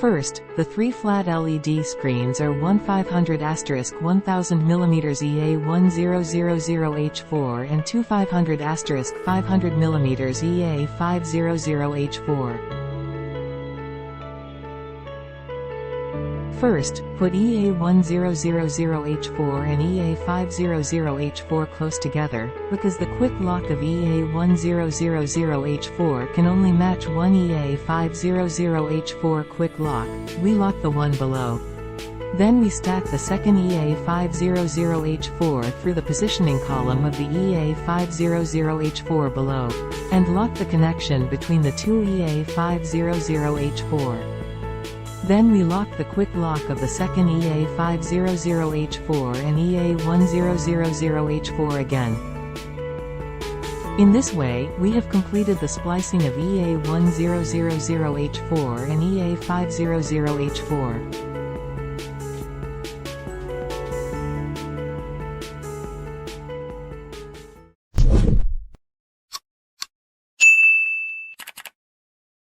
First, the three flat LED screens are one 500x1000mm EA1000H4 and two 500x500mm EA500H4. First, put EA1000H4 and EA500H4 close together, because the quick lock of EA1000H4 can only match one EA500H4 quick lock. We lock the one below. Then we stack the second EA500H4 through the positioning column of the EA500H4 below, and lock the connection between the two EA500H4. Then we lock the quick lock of the second EA500H4 and EA1000H4 again. In this way, we have completed the splicing of EA1000H4 and EA500H4.